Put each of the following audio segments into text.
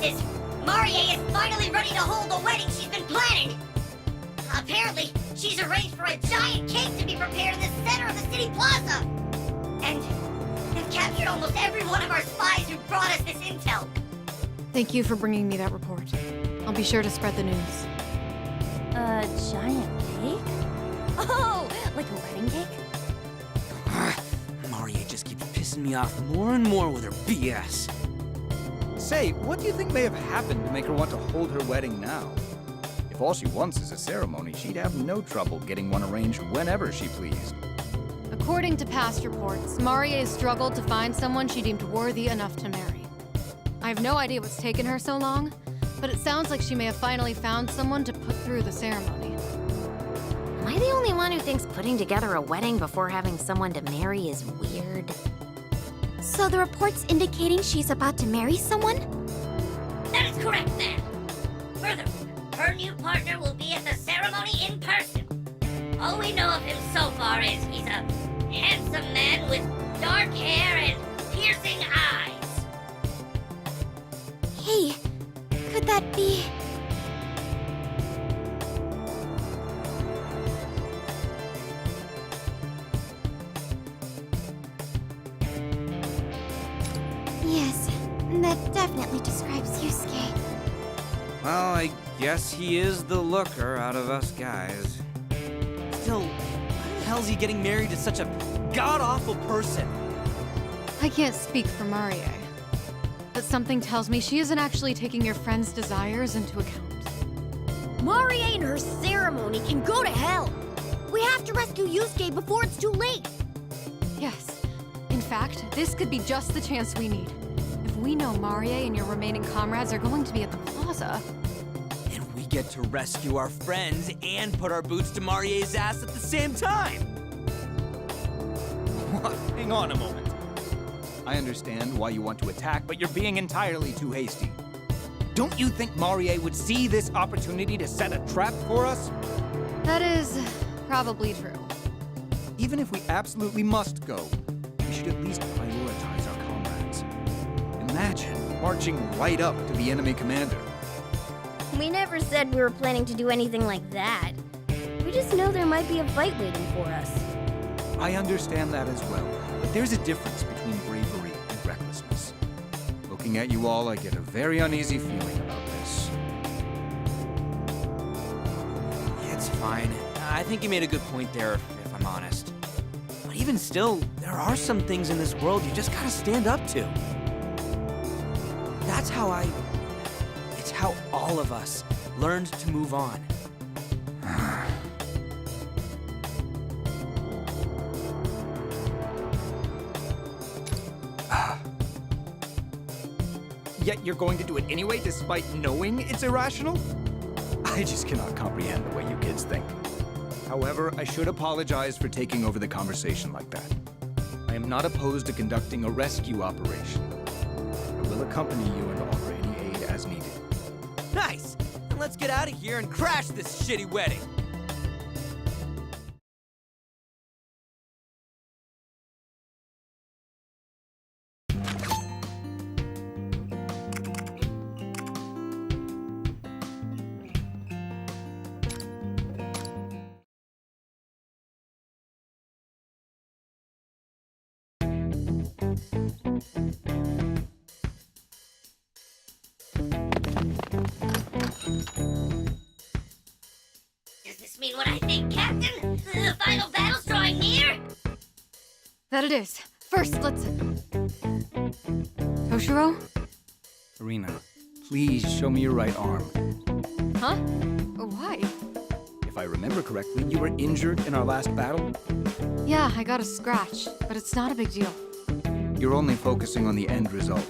is, Marie is finally ready to hold the wedding she's been planning. Apparently, she's arranged for a giant cake to be prepared in the center of the city plaza. And captured almost every one of our spies who brought us this intel. Thank you for bringing me that report. I'll be sure to spread the news. A giant cake? Oh, like a wedding cake? Marie just keeps pissing me off more and more with her BS. Say, what do you think may have happened to make her want to hold her wedding now? If all she wants is a ceremony, she'd have no trouble getting one arranged whenever she pleased. According to past reports, Marie struggled to find someone she deemed worthy enough to marry. I have no idea what's taken her so long, but it sounds like she may have finally found someone to put through the ceremony. Am I the only one who thinks putting together a wedding before having someone to marry is weird? So the report's indicating she's about to marry someone? That is correct, then. Furthermore, her new partner will be at the ceremony in person. All we know of him so far is he's a handsome man with dark hair and piercing eyes. Hey, could that be... Yes, that definitely describes Yusuke. Well, I guess he is the looker out of us guys. Still, why the hell's he getting married to such a god-awful person? I can't speak for Marie, but something tells me she isn't actually taking your friend's desires into account. Marie and her ceremony can go to hell! We have to rescue Yusuke before it's too late! Yes. In fact, this could be just the chance we need. If we know Marie and your remaining comrades are going to be at the plaza... And we get to rescue our friends and put our boots to Marie's ass at the same time! What? Hang on a moment. I understand why you want to attack, but you're being entirely too hasty. Don't you think Marie would see this opportunity to set a trap for us? That is probably true. Even if we absolutely must go, we should at least prioritize our comrades. Imagine marching right up to the enemy commander. We never said we were planning to do anything like that. We just know there might be a fight waiting for us. I understand that as well, but there's a difference between bravery and recklessness. Looking at you all, I get a very uneasy feeling about this. It's fine. I think you made a good point there, if I'm honest. But even still, there are some things in this world you just gotta stand up to. That's how It's how all of us learned to move on. Yet you're going to do it anyway, despite knowing it's irrational? I just cannot comprehend the way you kids think. However, I should apologize for taking over the conversation like that. I am not opposed to conducting a rescue operation. I will accompany you and offer any aid as needed. Nice! Then let's get out of here and crash this shitty wedding! Does this mean what I think, Captain? The final battle's drawing near? That it is. First, let's... Toshiro? Arena, please show me your right arm. Huh? Why? If I remember correctly, you were injured in our last battle? Yeah, I got a scratch, but it's not a big deal. You're only focusing on the end result.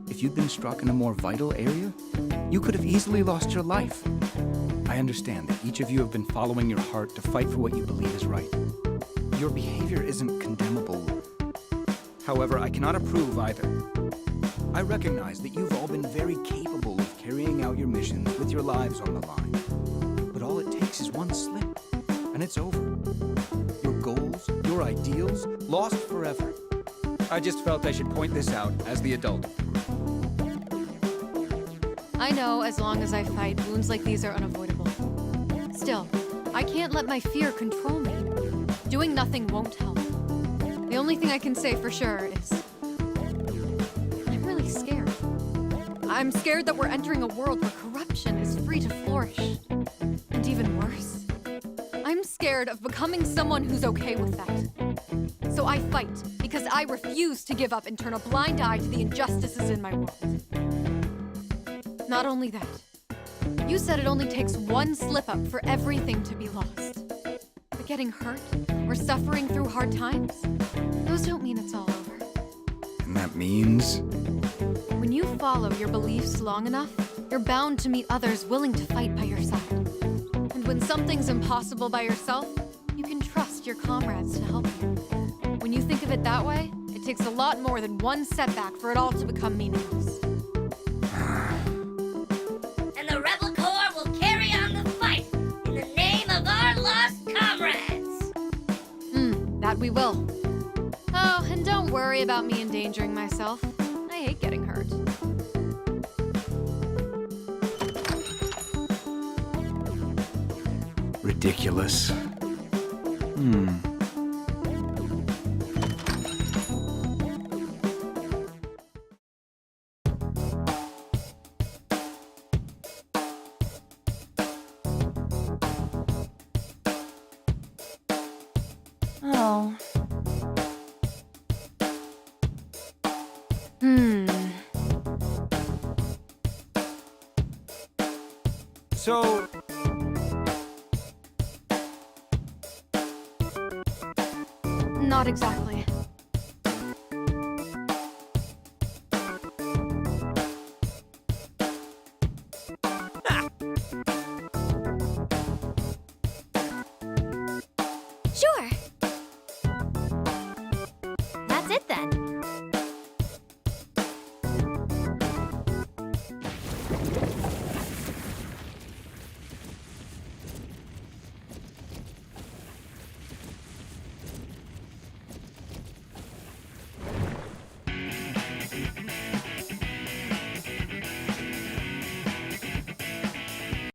If you'd been struck in a more vital area, you could have easily lost your life. I understand that each of you have been following your heart to fight for what you believe is right. Your behavior isn't condemnable. However, I cannot approve either. I recognize that you've all been very capable of carrying out your missions with your lives on the line. But all it takes is one slip, and it's over. Your goals, your ideals, lost forever. I just felt I should point this out as the adult of the group. I know as long as I fight, wounds like these are unavoidable. Still, I can't let my fear control me. Doing nothing won't help. The only thing I can say for sure is... I'm really scared. I'm scared that we're entering a world where corruption is free to flourish. And even worse, I'm scared of becoming someone who's okay with that. So I fight, because I refuse to give up and turn a blind eye to the injustices in my world. Not only that, you said it only takes one slip-up for everything to be lost. But getting hurt or suffering through hard times, those don't mean it's all over. And that means? When you follow your beliefs long enough, you're bound to meet others willing to fight by your side. And when something's impossible by yourself, you can trust your comrades to help you. When you think of it that way, it takes a lot more than one setback for it all to become meaningless. And the Rebel Corps will carry on the fight in the name of our lost comrades. That we will. Oh, and don't worry about me endangering myself. I hate getting hurt. Ridiculous. Oh. So... Not exactly.